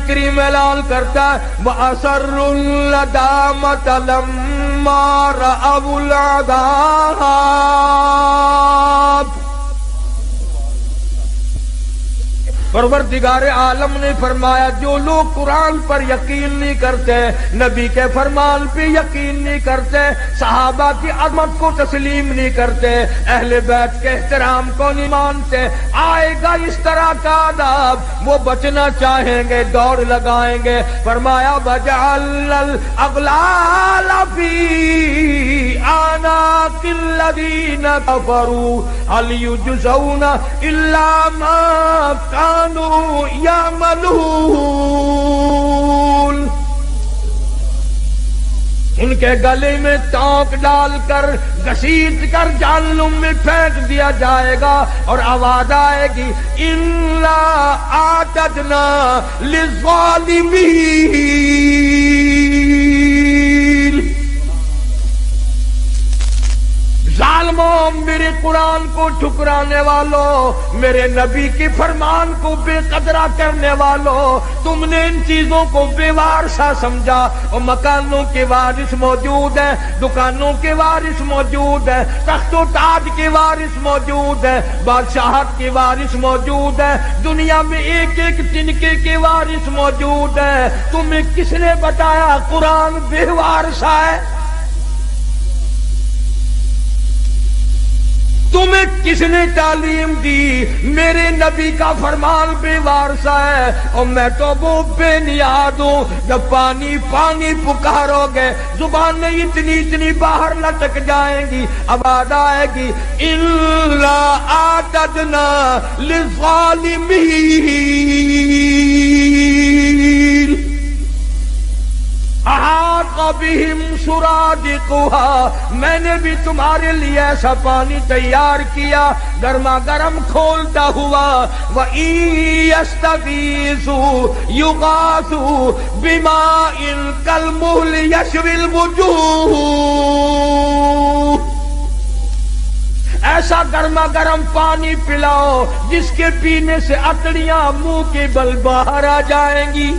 کریم اعلان کرتا ہے وَأَسَرُّوا النَّدَامَةَ لَمَّا رَأَوُا الْعَذَابَ۔ پروردگار عالم نے فرمایا جو لوگ قرآن پر یقین نہیں کرتے، نبی کے فرمان پہ یقین نہیں کرتے، صحابہ کی عظمت کو تسلیم نہیں کرتے، اہل بیت کے احترام کو نہیں مانتے، آئے گا اس طرح کا عذاب، وہ بچنا چاہیں گے دوڑ لگائیں گے۔ فرمایا وَجَعَلْنَا الْأَغْلَالَ فِي أَعْنَاقِ الَّذِينَ كَفَرُوا هَلْ يُجْزَوْنَ إِلَّا مَا كَانُوا يَعْمَلُونَ۔ ان کے گلے میں ٹانک ڈال کر گھسیٹ کر جہنم میں پھینک دیا جائے گا اور آواز آئے گی اِنَّا أَعْتَدْنَا لِلظَّالِمِينَ۔ ظالموں، میرے قرآن کو ٹھکرانے والوں، میرے نبی کے فرمان کو بے قدرہ کرنے والوں، تم نے ان چیزوں کو بے وارثہ سمجھا۔ اور مکانوں کے وارث موجود ہیں، دکانوں کے وارث موجود ہیں، تخت و تاج کے وارث موجود ہیں، بادشاہت کے وارث موجود ہیں، دنیا میں ایک ایک تنکے کے وارث موجود ہیں۔ تمہیں کس نے بتایا قرآن بے وارثہ ہے؟ تمہیں کس نے تعلیم دی؟ میرے نبی کا فرمان بے وارثہ ہے، اور میں تو وہ بے نیاز ہوں۔ جب پانی پانی پکارو گے زبانیں اتنی باہر لٹک جائیں گی، آواز آئے گی اِنَّا أَعْتَدْنَا لِلظَّالِمِينَ احاط بہم سرادقها۔ میں نے بھی تمہارے لیے ایسا پانی تیار کیا گرما گرم کھولتا ہوا۔ وَإِن يَسْتَغِيثُوا يُغَاثُوا بِمَاءٍ كَالْمُهْلِ يَشْوِي الْوُجُوهَ۔ ایسا گرما گرم پانی پلاؤ جس کے پینے سے اکڑیاں منہ کے بل باہر آ جائیں گی۔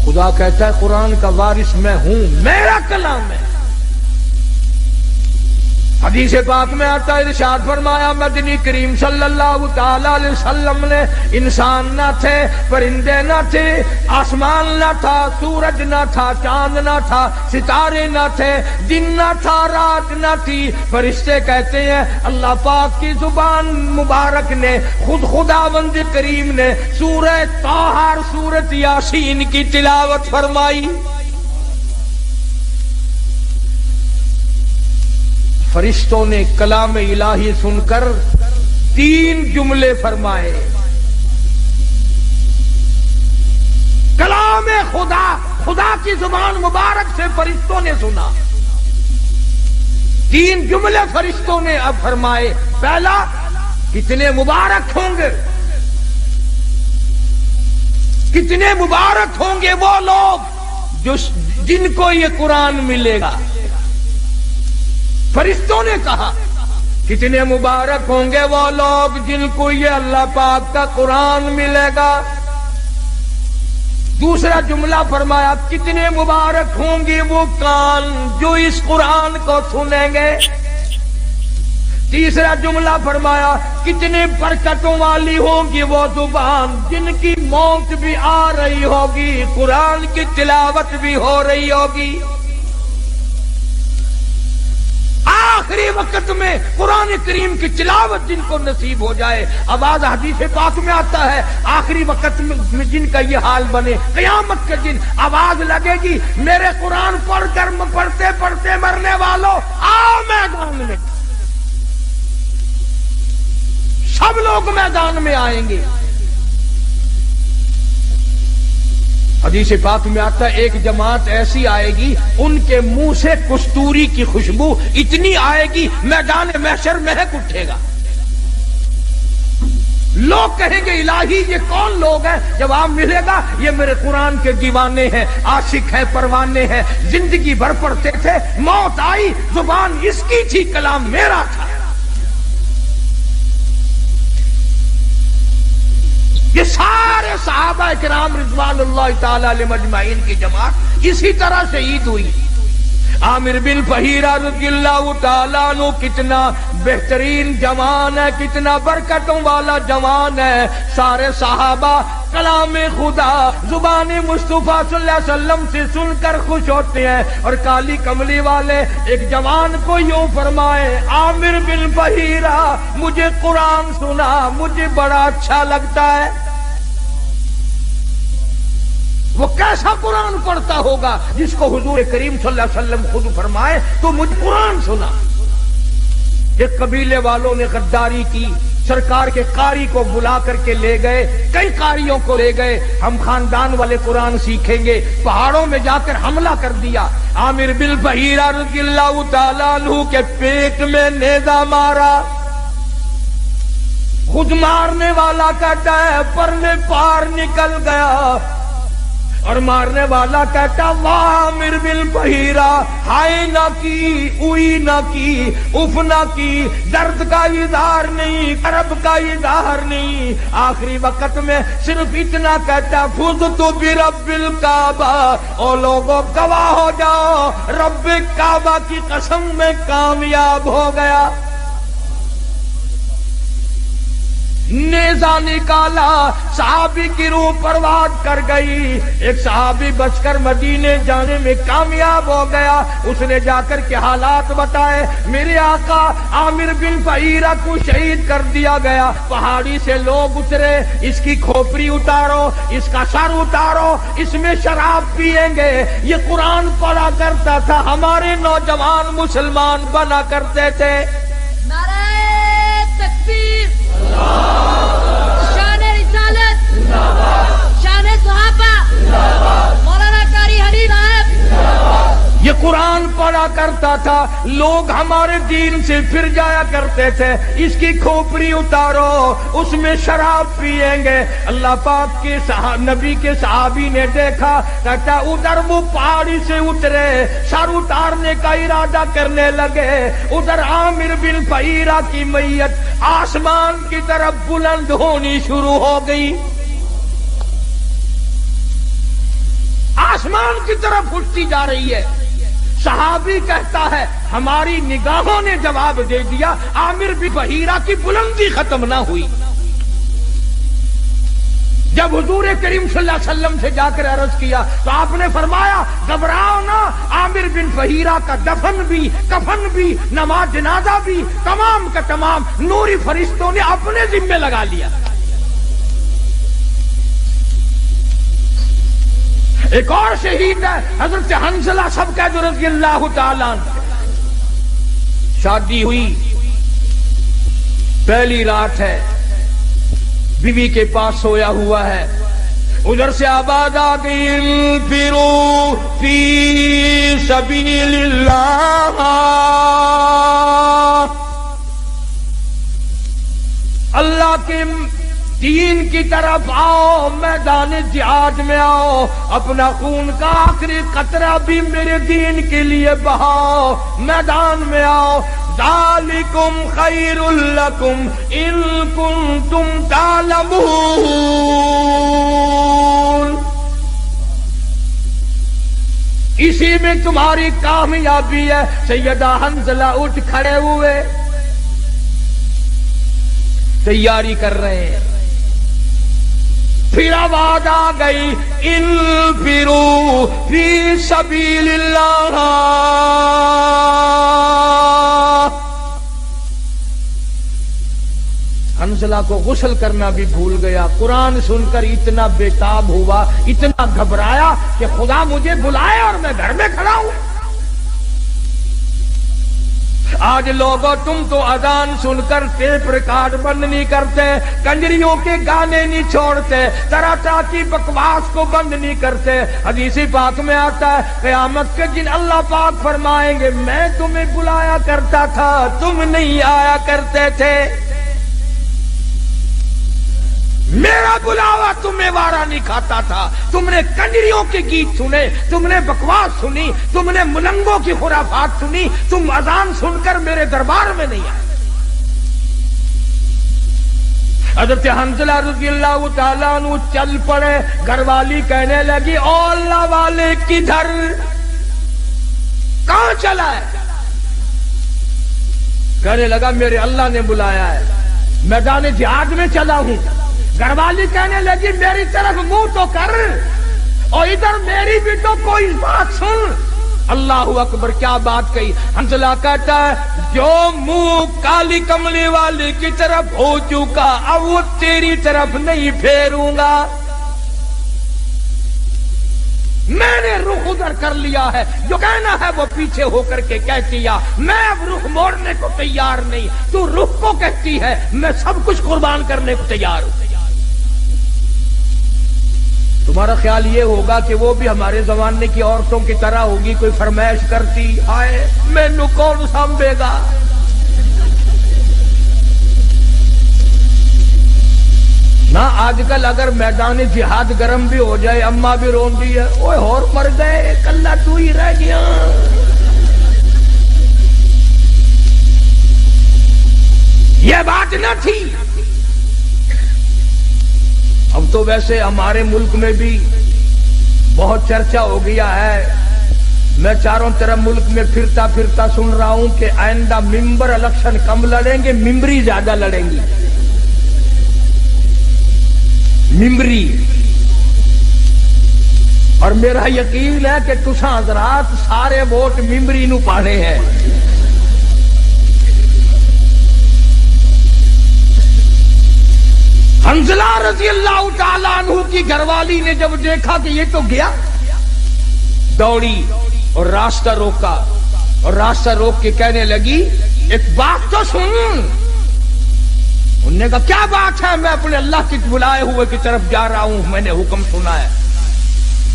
خدا کہتا ہے قرآن کا وارث میں ہوں، میرا کلام ہے۔ حدیث پاک میں آتا ہے، ارشاد فرمایا مدنی کریم صلی اللہ تعالی علیہ وسلم نے انسان نہ تھے، پرندے نہ تھے، آسمان نہ تھا، سورج نہ تھا، چاند نہ تھا، ستارے نہ تھے، دن نہ تھا، رات نہ تھی۔ فرشتے کہتے ہیں اللہ پاک کی زبان مبارک نے، خود خداوند کریم نے سورہ طٰہٰ اور سورۃ یاسین کی تلاوت فرمائی۔ فرشتوں نے کلام الہی سن کر 3 جملے فرمائے۔ کلام خدا کی زبان مبارک سے فرشتوں نے سنا، 3 جملے فرشتوں نے اب فرمائے۔ پہلا، کتنے مبارک ہوں گے، کتنے مبارک ہوں گے وہ لوگ جن کو یہ قرآن ملے گا۔ فرشتوں نے کہا کتنے مبارک ہوں گے وہ لوگ جن کو یہ اللہ پاک کا قرآن ملے گا۔ دوسرا جملہ فرمایا کتنے مبارک ہوں گے وہ کان جو اس قرآن کو سنیں گے۔ تیسرا جملہ فرمایا کتنے برکتوں والی ہوگی وہ زبان جن کی موت بھی آ رہی ہوگی، قرآن کی تلاوت بھی ہو رہی ہوگی۔ آخری وقت میں قرآن کریم کی تلاوت جن کو نصیب ہو جائے، آواز حدیث پاک میں آتا ہے آخری وقت میں جن کا یہ حال بنے، قیامت کے دن آواز لگے گی میرے قرآن پڑھ کر پڑھتے پڑھتے مرنے والوں آؤ میدان میں۔ سب لوگ میدان میں آئیں گے۔ حدیث پاک میں آتا ہے ایک جماعت ایسی آئے گی ان کے منہ سے کستوری کی خوشبو اتنی آئے گی میدان محشر مہک اٹھے گا۔ لوگ کہیں گے الہی یہ کون لوگ ہیں؟ جواب ملے گا یہ میرے قرآن کے دیوانے ہیں، عاشق ہیں، پروانے ہیں، زندگی بھر پڑھتے تھے، موت آئی زبان اس کی تھی، کلام میرا تھا۔ یہ سارے صحابہ کرام رضوان اللہ تعالی علیہم اجمعین کی جماعت اسی طرح شہید ہوئی۔ عامر بن فہیرہ رضی اللہ تعالیٰ عنہ کتنا بہترین جوان ہے، کتنا برکتوں والا جوان ہے۔ سارے صحابہ کلام خدا زبان مصطفیٰ صلی اللہ علیہ وسلم سے سن کر خوش ہوتے ہیں، اور کالی کملی والے ایک جوان کو یوں فرمائے، عامر بن فہیرہ مجھے قرآن سنا، مجھے بڑا اچھا لگتا ہے۔ وہ کیسا قرآن پڑھتا ہوگا جس کو حضور کریم صلی اللہ علیہ وسلم خود فرمائے تو مجھے قرآن سنا۔ ایک قبیلے والوں نے غداری کی، سرکار کے قاری کو بلا کر کے لے گئے، کئی قاریوں کو لے گئے، ہم خاندان والے قرآن سیکھیں گے، پہاڑوں میں جا کر حملہ کر دیا۔ عامر بن فہیرہ رضی اللہ تعالیٰ عنہ کے پیٹ میں نیزہ مارا، خود مارنے والا کہتا ہے پر میں پار نکل گیا، اور مارنے والا کہتا واہ عامر بن فہیرہ، ہائے نہ کی، اوئی نہ کی، اف نہ کی، درد کا اظہار نہیں، کرب کا اظہار نہیں، آخری وقت میں صرف اتنا کہتا فزت برب الکعبہ، او لوگوں گواہ ہو جاؤ رب کعبہ کی قسم میں کامیاب ہو گیا۔ نیزہ نکالا، صحابی کی روح پرواز کر گئی، ایک صحابی بچ کر مدینے جانے میں کامیاب ہو گیا۔ اس نے جا کر کے حالات بتائے، میرے آقا عامر بن فہیرہ کو شہید کر دیا گیا، پہاڑی سے لوگ اترے، اس کی کھوپڑی اتارو، اس کا سر اتارو، اس میں شراب پیئیں گے۔ یہ قرآن پڑھا کرتا تھا، ہمارے نوجوان مسلمان بنا کرتے تھے۔ نعرہ تکبیر، شان رسالت، شان صحابہ، مولانا قاری حنیف صاحب۔ یہ قرآن پڑھا کرتا تھا، لوگ ہمارے دین سے پھر جایا کرتے تھے، اس کی کھوپڑی اتارو، اس میں شراب پیئیں گے۔ اللہ پاک کے نبی کے صحابی نے دیکھا، کہتا ادھر وہ پہاڑی سے اترے، سر اتارنے کا ارادہ کرنے لگے، ادھر عامر بن فہیرہ کی میت آسمان کی طرف بلند ہونی شروع ہو گئی، آسمان کی طرف اٹھتی جا رہی ہے۔ صحابی کہتا ہے ہماری نگاہوں نے جواب دے دیا، عامر بن فہیرہ کی بلندی ختم نہ ہوئی۔ جب حضور کریم صلی اللہ علیہ وسلم سے جا کر عرض کیا تو آپ نے فرمایا گھبراؤ نہ، عامر بن فہیرہ کا دفن بھی، کفن بھی، نماز جنازہ بھی تمام کا تمام نوری فرشتوں نے اپنے ذمے لگا لیا۔ ایک اور شہید ہے حضرت حنظلہ سبکت رضی اللہ تعالیٰ عنہ۔ شادی ہوئی، پہلی رات ہے، بیوی کے پاس سویا ہوا ہے، ادھر سے آواز آ گئی انفروا فی سبیل اللہ، اللہ کے دین کی طرف آؤ، میدان جہاد میں آؤ، اپنا خون کا آخری قطرہ بھی میرے دین کے لیے بہاؤ، میدان میں آؤ۔ ذالکم خیر لکم ان کنتم تعلمون، اسی میں تمہاری کامیابی ہے۔ سیدہ حنظلہ اٹھ کھڑے ہوئے، تیاری کر رہے ہیں، پھر آواز آ گئی انفروا فی سبیل اللہ۔ حنظلہ کو غسل کرنا بھی بھول گیا، قرآن سن کر اتنا بےتاب ہوا، اتنا گھبرایا کہ خدا مجھے بلائے اور میں گھر میں کھڑا ہوں۔ آج لوگوں تم تو اذان سن کر ٹیپ ریکارڈ بند نہیں کرتے، کنجریوں کے گانے نہیں چھوڑتے، طرح طرح کی بکواس کو بند نہیں کرتے۔ حدیث پاک میں آتا ہے قیامت کے دن اللہ پاک فرمائیں گے میں تمہیں بلایا کرتا تھا، تم نہیں آیا کرتے تھے، میرا بلاوا تمہیں وارا نہیں کھاتا تھا، تم نے کنجریوں کے گیت سنے، تم نے بکواس سنی، تم نے ملنگوں کی خرافات سنی، تم اذان سن کر میرے دربار میں نہیں آئے۔ حضرت حنظلہ رضی اللہ تعالیٰ عنہ چل پڑے. گھر والی کہنے لگی او اللہ والے کدھر، کہاں چلا ہے؟ کہنے لگا میرے اللہ نے بلایا ہے، میدان جہاد میں چلا ہوں. گھر والی کہنے لگی میری طرف منہ تو کر، اور ادھر میری بھی تو کوئی بات سن. اللہ اکبر، کیا بات کہی. حنظلہ کہتا ہے جو منہ کالی کملی والی کی طرف ہو چکا اب وہ تیری طرف نہیں پھیروں گا. میں نے رخ ادھر کر لیا ہے، جو کہنا ہے وہ پیچھے ہو کر کے کہتی ہے. میں اب رخ موڑنے کو تیار نہیں، تو رخ کو کہتی ہے میں سب کچھ قربان کرنے کو تیار ہوں. تمہارا خیال یہ ہوگا کہ وہ بھی ہمارے زمانے کی عورتوں کی طرح ہوگی، کوئی فرمائش کرتی ہائے مینو کون سنبھے گا. نہ آج کل اگر میدان جہاد گرم بھی ہو جائے اماں بھی روندی ہے، اوے اور مر گئے کلہ تو ہی رہ گیا. یہ بات نہ تھی. اب تو ویسے ہمارے ملک میں بھی بہت چرچا ہو گیا ہے. میں چاروں طرف ملک میں پھرتا پھرتا سن رہا ہوں کہ آئندہ ممبر الیکشن کم لڑیں گے، ممبری زیادہ لڑیں گی. ممبری. اور میرا یقین ہے کہ تساں حضرات سارے ووٹ ممبری نو پانے ہیں. حنظلہ رضی اللہ تعالیٰ عنہ کی گھر والی نے جب دیکھا کہ یہ تو گیا، دوڑی اور راستہ روکا، اور راستہ روک کے کہنے لگی ایک بات تو سن. انہوں نے کہا کیا بات ہے؟ میں اپنے اللہ کی بلائے ہوئے کی طرف جا رہا ہوں، میں نے حکم سنا ہے.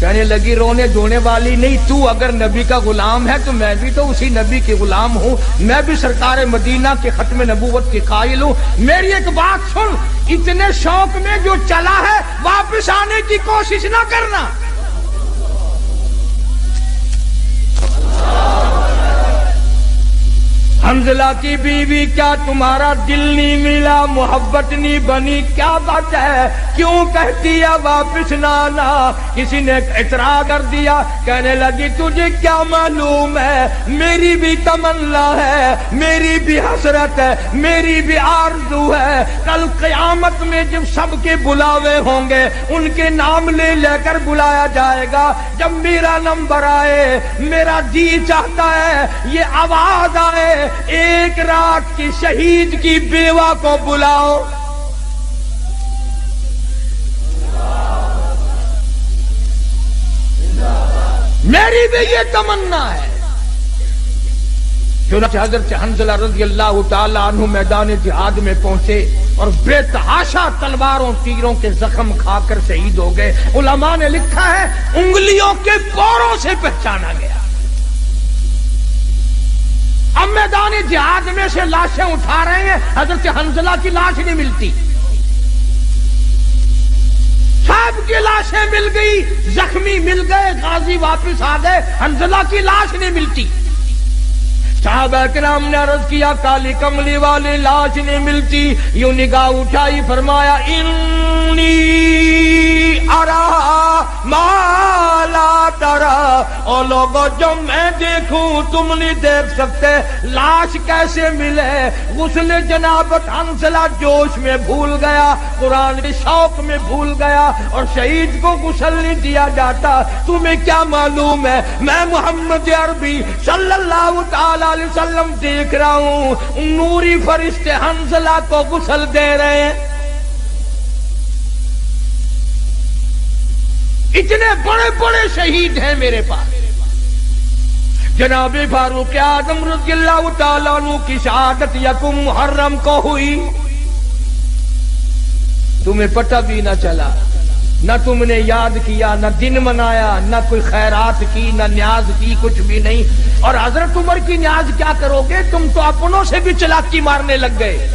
کہنے لگی رونے دھونے والی نہیں، تو اگر نبی کا غلام ہے تو میں بھی تو اسی نبی کے غلام ہوں، میں بھی سرکار مدینہ کے ختم نبوت کے قائل ہوں. میری ایک بات سن، اتنے شوق میں جو چلا ہے واپس آنے کی کوشش نہ کرنا. حنظلہ کی بیوی کیا تمہارا دل نہیں ملا، محبت نہیں بنی، کیا بات ہے، کیوں کہتی ہے واپس نہ آنا؟ کسی نے اعتراض کر دیا. کہنے لگی تجھے کیا معلوم ہے، میری بھی تمنا ہے، میری بھی حسرت ہے، میری بھی آرزو ہے. کل قیامت میں جب سب کے بلاوے ہوں گے ان کے نام لے لے کر بلایا جائے گا. جب میرا نمبر آئے میرا جی چاہتا ہے یہ آواز آئے ایک رات کی شہید کی بیوہ کو بلاؤ. میری بھی یہ تمنا ہے. چنانچہ حضرت حنظلہ رضی اللہ تعالیٰ عنہ میدان جہاد میں پہنچے اور بے تحاشا تلواروں تیروں کے زخم کھا کر شہید ہو گئے. علماء نے لکھا ہے انگلیوں کے پوروں سے پہچانا گیا. اب میدان جہاد میں سے لاشیں اٹھا رہے ہیں، حضرت حنظلہ کی لاش نہیں ملتی. سب کی لاشیں مل گئی، زخمی مل گئے، غازی واپس آ گئے، حنظلہ کی لاش نہیں ملتی. صحابہ کرام نے عرض کیا کالی کملی والی لاش نہیں ملتی. یوں نگاہ اٹھائی، فرمایا انی ارا ما لا ترا. او لوگو جو میں دیکھوں تم نہیں دیکھ سکتے. لاش کیسے ملے؟ غسل جنابت حنظلہ جوش میں بھول گیا، قرآن کے شوق میں بھول گیا، اور شہید کو غسل نہیں دیا جاتا. تمہیں کیا معلوم ہے میں محمد عربی صلی اللہ تعالی علیہ وسلم دیکھ رہا ہوں نوری فرشتے حنظلہ کو غسل دے رہے ہیں. اتنے بڑے بڑے شہید ہیں میرے پاس. جناب فاروق اعظم رضی اللہ تعالیٰ عنہ کی شہادت یکم محرم کو ہوئی. تمہیں پتہ بھی نہ چلا، نہ تم نے یاد کیا، نہ دن منایا، نہ کوئی خیرات کی، نہ نیاز کی، کچھ بھی نہیں. اور حضرت عمر کی نیاز کیا کرو گے؟ تم تو اپنوں سے بھی چلاکی مارنے لگ گئے.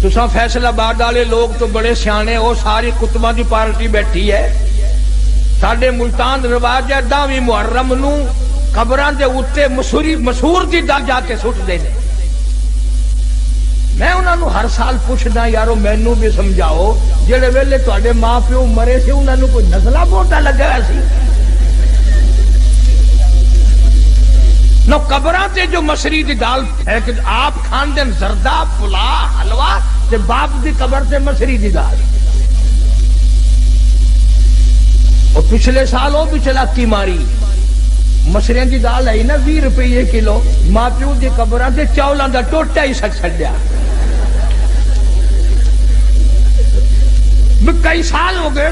تساں فیصلہ آباد والے لوگ تو بڑے سیانے ہو، ساری کتباں دی پارٹی بیٹھی ہے. ساڈے ملتان رواج ہے 10ویں محرم نو قبراں دے اوتے مسور دی دل جا کے سٹ دینے. میں انہوں نے ہر سال پوچھنا یارو مینو بھی سمجھاؤ جہے ویلے تے ماں پیو مرے سے انہوں نے کوئی نزلہ بوٹا لگا سی نو قبراں تے جو مسری دی دال پھینک آپ کھان دین زردہ پلا حلوہ تے باپ دی قبر تے مسری دی دال اور پچھلے سال وہ بھی چلا کی ماری مسریاں دی دال آئی نا 20 روپے کلو ماں پیو دی قبراں تے چاولاں دا ٹوٹا ہی سک چھڈیا کئی سال ہو گئے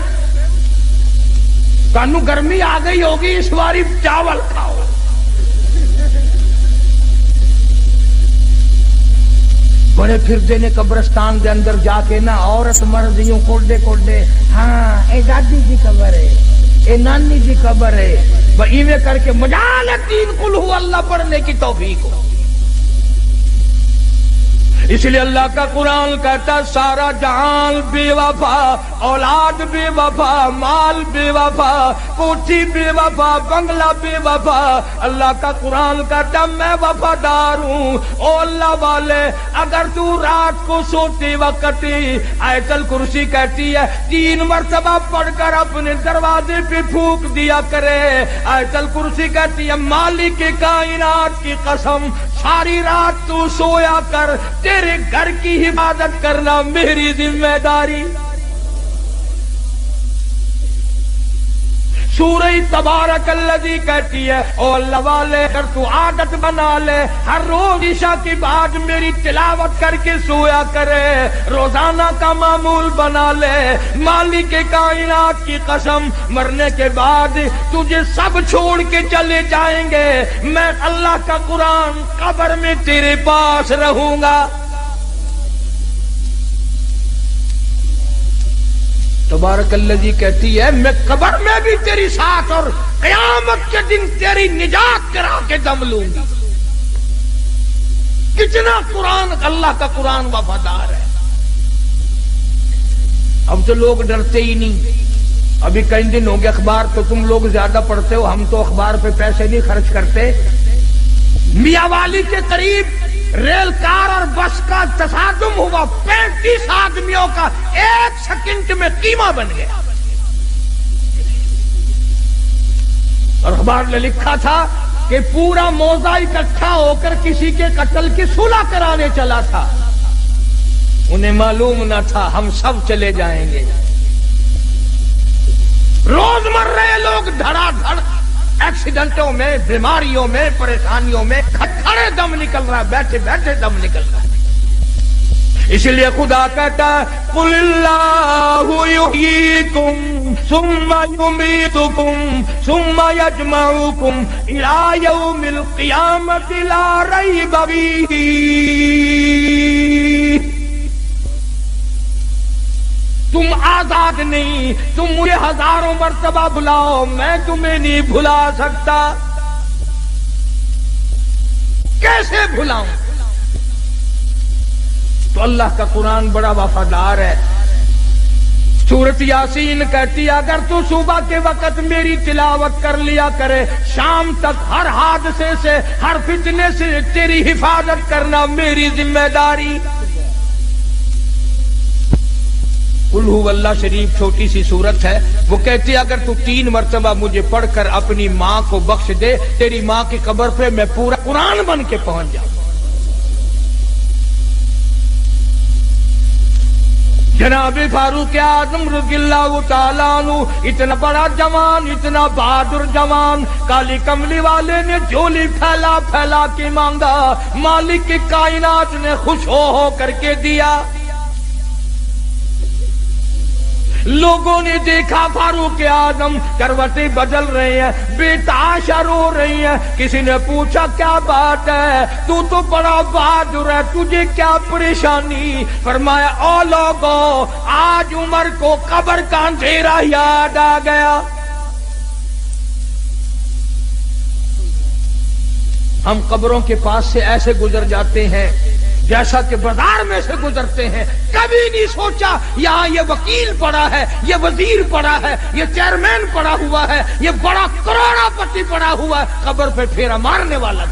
تانوں گرمی آ گئی ہوگی اس باری چاول کھاؤ بڑے پھردے نے قبرستان دے اندر جا کے نا عورت مرد یوں کوڈے کوڈے ہاں اے دادی دی قبر ہے اے نانی دی قبر ہے ایویں کر کے مجال تین قل ہو اللہ پڑھنے کی توفیق ہو اس لیے اللہ کا قرآن کہتا سارا جہان بے وفا اولاد بے وفا مال بے وفا کوٹھی بے وفا بنگلہ بے وفا اللہ کا قرآن کہتا میں وفادار ہوں او اللہ والے اگر تو رات کو سوتے وقت آیت الکرسی کہتی ہے 3 مرتبہ پڑھ کر اپنے دروازے پہ پھونک دیا کرے آیت الکرسی کہتی ہے مالک کائنات کی قسم ساری رات تو سویا کر تیرے گھر کی حفاظت کرنا میری ذمہ داری سورہ تبارک الذی کہتی ہے او اللہ والے اگر تو عادت بنا لے ہر روز عشاء کے بعد میری تلاوت کر کے سویا کرے روزانہ کا معمول بنا لے مالک کائنات کی قسم مرنے کے بعد تجھے سب چھوڑ کے چلے جائیں گے میں اللہ کا قرآن قبر میں تیرے پاس رہوں گا تبارک الذی کہتی ہے میں قبر میں بھی تیری ساتھ اور قیامت کے دن تیری نجات کرا کے دم لوں گی کتنا قرآن اللہ کا قرآن وفادار ہے اب تو لوگ ڈرتے ہی نہیں ابھی کئی دن ہو گئے اخبار تو تم لوگ زیادہ پڑھتے ہو ہم تو اخبار پہ پیسے نہیں خرچ کرتے میاں والی کے قریب ریل کار اور بس کا تصادم ہوا 35 آدمیوں کا 1 سیکنڈ میں قیمہ بن گیا اور اخبار نے لکھا تھا کہ پورا موضع اکٹھا ہو کر کسی کے قتل کی صلح کرانے چلا تھا انہیں معلوم نہ تھا ہم سب چلے جائیں گے روز مر رہے لوگ دھڑا دھڑ ایکسیڈنٹوں میں بیماریوں میں پریشانیوں میں کھڑے دم نکل رہا ہے بیٹھے بیٹھے دم نکل رہا ہے اس لیے خدا کہتا ہے قل اللہ یحییکم ثم یمیتکم ثم یجمعکم الی یوم القیامۃ لا ریب فیہ تم آزاد نہیں تم مجھے ہزاروں مرتبہ بلاؤ میں تمہیں نہیں بھلا سکتا کیسے بھلاؤں تو اللہ کا قرآن بڑا وفادار ہے سورۃ یاسین کہتی ہے اگر تو صبح کے وقت میری تلاوت کر لیا کرے شام تک ہر حادثے سے ہر فتنے سے تیری حفاظت کرنا میری ذمہ داری قل ہو اللہ شریف چھوٹی سی سورت ہے وہ کہتی ہے اگر تو 3 مرتبہ مجھے پڑھ کر اپنی ماں کو بخش دے تیری ماں کی قبر پہ میں پورا قرآن بن کے پہنچ جاؤں جناب فاروق اعظم رضی اللہ تعالیٰ عنہ اتنا بڑا جوان اتنا بہادر جوان کالی کملی والے نے جھولی پھیلا پھیلا کے مانگا مالک کی کائنات نے خوش ہو کر کے دیا لوگوں نے دیکھا فاروق اعظم کروٹیں بدل رہے ہیں بے تحاشا رو رہی ہیں کسی نے پوچھا کیا بات ہے تو بڑا بہادر ہے تجھے کیا پریشانی فرمایا او لوگوں آج عمر کو قبر کا اندھیرا یاد آ گیا ہم قبروں کے پاس سے ایسے گزر جاتے ہیں جیسا کہ بازار میں سے گزرتے ہیں کبھی نہیں سوچا یہاں یہ وکیل پڑا ہے یہ وزیر پڑا ہے یہ چیئرمین پڑا ہوا ہے یہ بڑا کروڑا پتی پڑا ہوا ہے قبر پہ پھیرا مارنے والا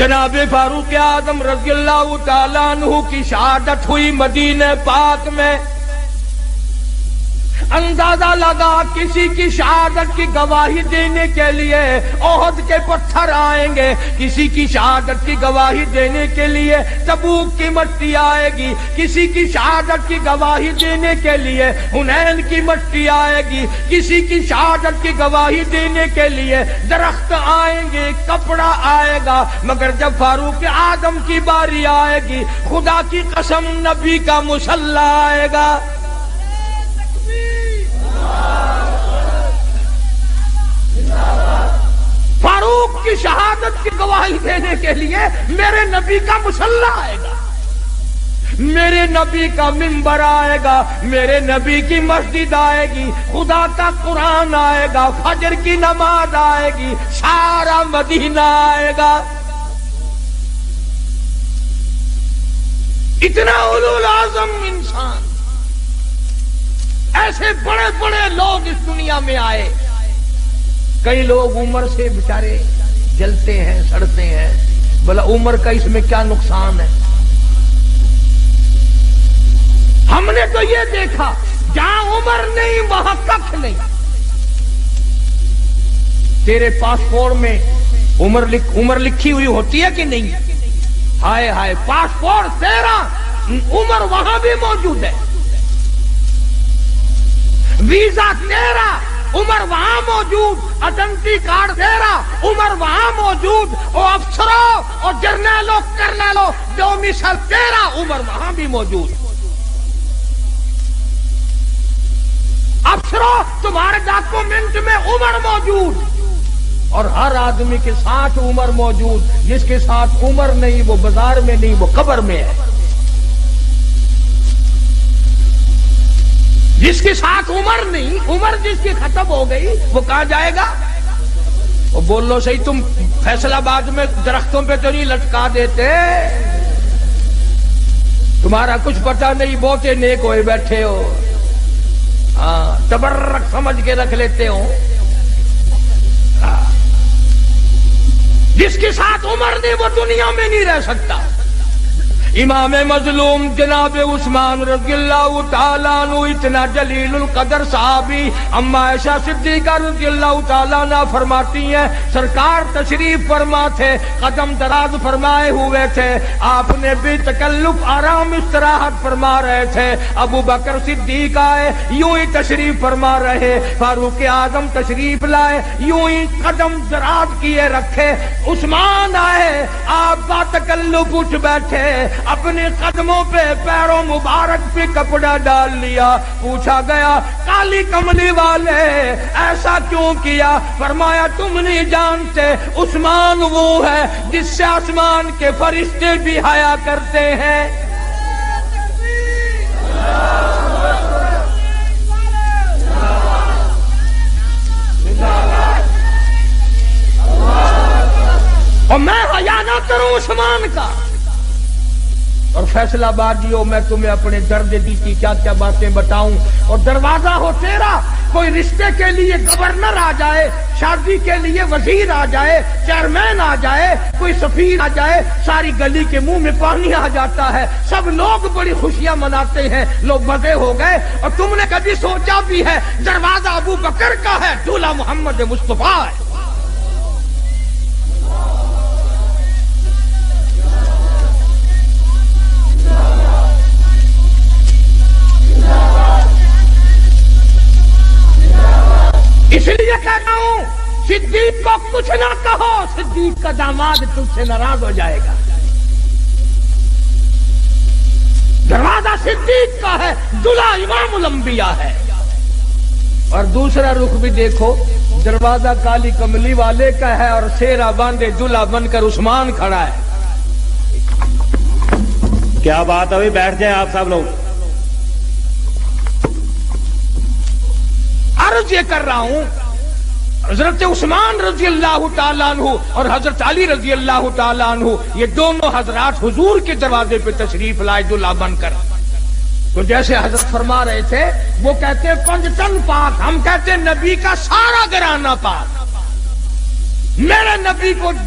جناب فاروق اعظم رضی اللہ تعالیٰ عنہ کی شہادت ہوئی مدینہ پاک میں. اندازہ لگا کسی کی شہادت کی گواہی دینے کے لیے احد کے پتھر آئیں گے، کسی کی شہادت کی گواہی دینے کے لیے تبوک کی مٹی آئے گی، کسی کی شہادت کی گواہی دینے کے لیے حنین کی مٹی آئے گی، کسی کی شہادت کی گواہی دینے کے لیے درخت آئیں گے، کپڑا آئے گا، مگر جب فاروق اعظم کی باری آئے گی خدا کی قسم نبی کا مسلح آئے گا. فاروق کی شہادت کی گواہی دینے کے لیے میرے نبی کا مسلح آئے گا، میرے نبی کا منبر آئے گا، میرے نبی کی مسجد آئے گی، خدا کا قرآن آئے گا، فجر کی نماز آئے گی، سارا مدینہ آئے گا. اتنا اولو العزم انسان، ایسے بڑے بڑے لوگ اس دنیا میں آئے. کئی لوگ عمر سے بیچارے جلتے ہیں، سڑتے ہیں، بھلا عمر کا اس میں کیا نقصان ہے؟ ہم نے تو یہ دیکھا جہاں عمر نہیں وہاں ککھ نہیں. تیرے پاسپورٹ میں عمر لکھی ہوئی ہوتی ہے کہ نہیں؟ ہائے ہائے، پاسپورٹ تیرا، عمر وہاں بھی موجود ہے. ویزا تیرا، عمر وہاں موجود، آئیڈینٹی کارڈ تیرا، عمر وہاں موجود. اور افسروں اور جرنیلوں کرنیلوں ڈومیسل تیرا، عمر وہاں بھی موجود. افسروں تمہارے ڈاکومنٹ میں عمر موجود، اور ہر آدمی کے ساتھ عمر موجود. جس کے ساتھ عمر نہیں وہ بازار میں نہیں، وہ قبر میں ہے. جس کے ساتھ عمر نہیں، عمر جس کی ختم ہو گئی، وہ کہاں جائے گا؟ وہ بولو صحیح، تم فیصل آباد میں درختوں پہ تو نہیں لٹکا دیتے؟ تمہارا کچھ پتہ نہیں، بہتے نیک ہوئے بیٹھے ہو، ہاں تبرک سمجھ کے رکھ لیتے ہو. جس کے ساتھ عمر نہیں وہ دنیا میں نہیں رہ سکتا. امام مظلوم جناب عثمان رضی اللہ تعالیٰ عنہ اتنا جلیل القدر صحابی، اما عائشہ صدیقہ رضی اللہ تعالیٰ عنہ فرماتی ہیں سرکار تشریف فرما تھے، قدم دراز فرمائے ہوئے تھے، آپ نے بے تکلف آرام استراحت فرما رہے تھے. ابو بکر صدیق آئے، یوں ہی تشریف فرما رہے. فاروق اعظم تشریف لائے، یوں ہی قدم دراز کیے رکھے. عثمان آئے، آپ با تکلف اٹھ بیٹھے، اپنے قدموں پہ پیروں مبارک پہ کپڑا ڈال لیا. پوچھا گیا کالی کملی والے ایسا کیوں کیا؟ فرمایا تم نہیں جانتے عثمان وہ ہے جس سے آسمان کے فرشتے بھی حیا کرتے ہیں. اور میں حیا نہ کروں عثمان کا. اور فیصلہ آبادیوں میں تمہیں اپنے درد دی کی کیا کیا باتیں بتاؤں. اور دروازہ ہو تیرا، کوئی رشتے کے لیے گورنر آ جائے، شادی کے لیے وزیر آ جائے، چیئرمین آ جائے، کوئی سفیر آ جائے، ساری گلی کے منہ میں پانی آ جاتا ہے، سب لوگ بڑی خوشیاں مناتے ہیں، لوگ مزے ہو گئے. اور تم نے کبھی سوچا بھی ہے دروازہ ابو بکر کا ہے، دولہا محمد مصطفیٰ ہے. اس لیے کہتا ہوں صدیق کو کچھ نہ کہو، صدیق کا داماد تم سے ناراض ہو جائے گا. دروازہ صدیق کا ہے، دلہا امام الانبیاء ہے. اور دوسرا رخ بھی دیکھو، دروازہ کالی کملی والے کا ہے اور سیرا باندھے دلہا بن کر عثمان کھڑا ہے. کیا بات ہے، بیٹھ جائیں آپ سب لوگ. عرض یہ کر رہا ہوں حضرت عثمان رضی اللہ تعالیٰ عنہ اور حضرت علی رضی اللہ تعالیٰ عنہ، یہ دونوں حضرات حضور کے دروازے پہ تشریف لائے دلہا بن کر. تو جیسے حضرت فرما رہے تھے، وہ کہتے ہیں پنجتن پاک، ہم کہتے ہیں نبی کا سارا گھرانہ پاک. میرے نبی کو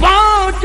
5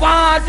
5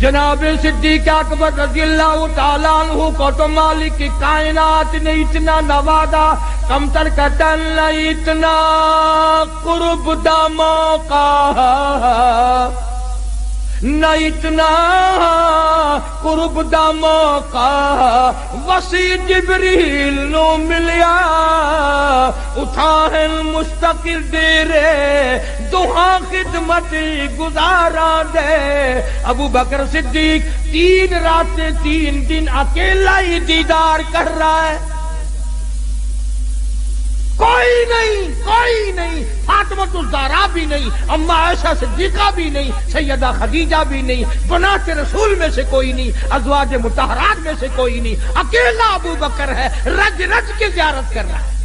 جناب صدیق اکبر رضی اللہ تعالیٰ عنہ کو تو مالک کی کائنات نے اتنا نوازا، کم تر قتل اتنا قرب دا موقع، نہ اتنا قرب دا موقع وسیع جبریل نو ملیا، اٹھا مستقل دیرے دوہاں خدمت گزارا دے۔ ابو بکر صدیق 3 راتیں 3 دن اکیلا ہی دیدار کر رہا ہے، کوئی نہیں، فاطمہ الزہرا بھی نہیں، اما عائشہ صدیقہ بھی نہیں، سیدہ خدیجہ بھی نہیں، بنات رسول میں سے کوئی نہیں، ازواج مطہرات میں سے کوئی نہیں، اکیلا ابو بکر ہے، رج رج کے زیارت کر رہا ہے۔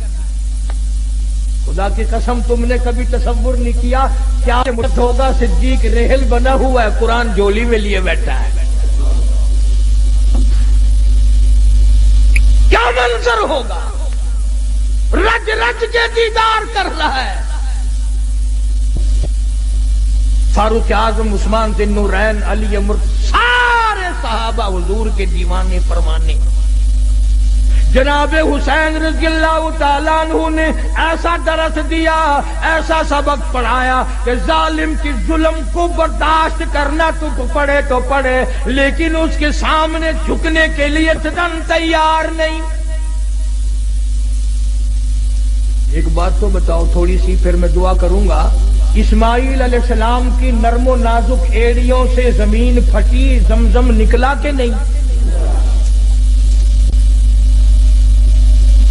خدا کی قسم تم نے کبھی تصور نہیں کیا کیا ہوگا، صدیق ریحل بنا ہوا ہے، قرآن جولی میں لیے بیٹھا ہے، کیا منظر ہوگا، رج رج کے دیدار کر رہا ہے۔ فاروق اعظم، عثمان ذی النورین، علی امر، سارے صحابہ حضور کے دیوانے پروانے۔ جناب حسین رضی اللہ تعالیٰ عنہ نے ایسا درس دیا، ایسا سبق پڑھایا کہ ظالم کی ظلم کو برداشت کرنا تو پڑے تو پڑے، لیکن اس کے سامنے جھکنے کے لیے تیار نہیں۔ ایک بات تو بتاؤ تھوڑی سی، پھر میں دعا کروں گا۔ اسماعیل علیہ السلام کی نرم و نازک ایڑیوں سے زمین پھٹی، زمزم نکلا کہ نہیں؟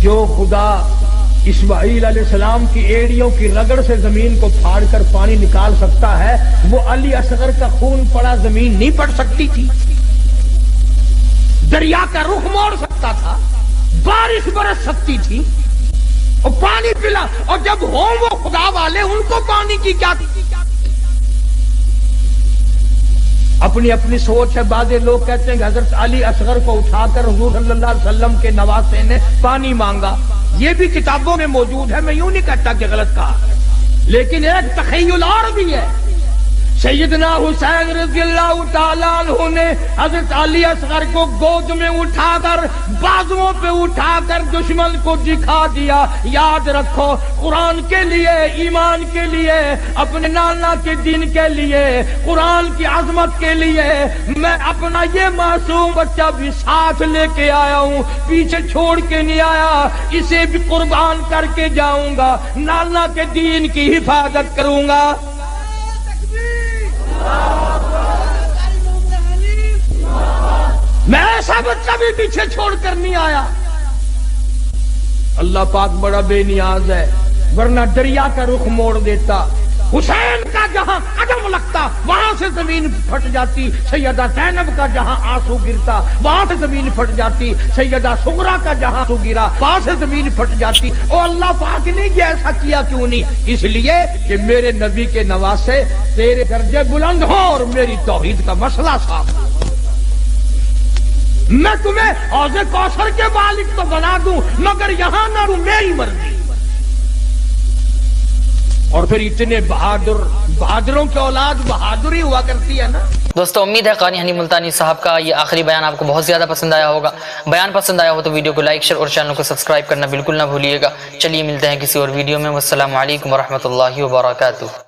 جو خدا اسماعیل علیہ السلام کی ایڑیوں کی رگڑ سے زمین کو پھاڑ کر پانی نکال سکتا ہے، وہ علی اصغر کا خون پڑا زمین نہیں پڑ سکتی تھی؟ دریا کا رخ موڑ سکتا تھا، بارش برس سکتی تھی اور پانی پلا، اور جب ہوں وہ خدا والے ان کو پانی کی کیا تھی؟ اپنی اپنی سوچ ہے۔ بعض لوگ کہتے ہیں کہ حضرت علی اصغر کو اٹھا کر حضور صلی اللہ علیہ وسلم کے نواسے نے پانی مانگا، یہ بھی کتابوں میں موجود ہے، میں یوں نہیں کہتا کہ غلط کہا، لیکن ایک تخیل اور بھی ہے۔ سیدنا حسین رضی اللہ تعالیٰ عنہ نے حضرت علی اصغر کو گود میں اٹھا کر بازوؤں پہ اٹھا کر دشمن کو دکھا دیا۔ یاد رکھو، قرآن کے لیے، ایمان کے لیے، اپنے نانا کے دین کے لیے، قرآن کی عظمت کے لیے میں اپنا یہ معصوم بچہ بھی ساتھ لے کے آیا ہوں، پیچھے چھوڑ کے نہیں آیا، اسے بھی قربان کر کے جاؤں گا، نانا کے دین کی حفاظت کروں گا۔ میں ایسا بچہ بھی پیچھے چھوڑ کر نہیں آیا۔ اللہ پاک بڑا بے نیاز ہے، ورنہ دریا کا رخ موڑ دیتا۔ حسین کا جہاں قدم لگتا وہاں سے زمین پھٹ جاتی، سیدہ زینب کا جہاں آنسو گرتا وہاں سے زمین پھٹ جاتی، سیدہ سغرا کا جہاں آنسو گرا وہاں سے زمین پھٹ جاتی۔ اور اللہ پاک نے یہ ایسا کیا کیوں نہیں؟ اس لیے کہ میرے نبی کے نواسے تیرے درجے بلند ہوں اور میری توحید کا مسئلہ صاف ہو۔ میں تمہیں حوض کوثر کے مالک تو بنا دوں، مگر یہاں نہ رہوں، میری مرضی۔ اور پھر اتنے بہادروں کی اولاد بہادری ہوا کرتی ہے نا۔ دوستو امید ہے قاری حنیف ملتانی صاحب کا یہ آخری بیان آپ کو بہت زیادہ پسند آیا ہوگا۔ بیان پسند آیا ہو تو ویڈیو کو لائک، شیئر اور چینل کو سبسکرائب کرنا بالکل نہ بھولیے گا۔ چلیے ملتے ہیں کسی اور ویڈیو میں۔ والسلام علیکم ورحمۃ اللہ وبرکاتہ۔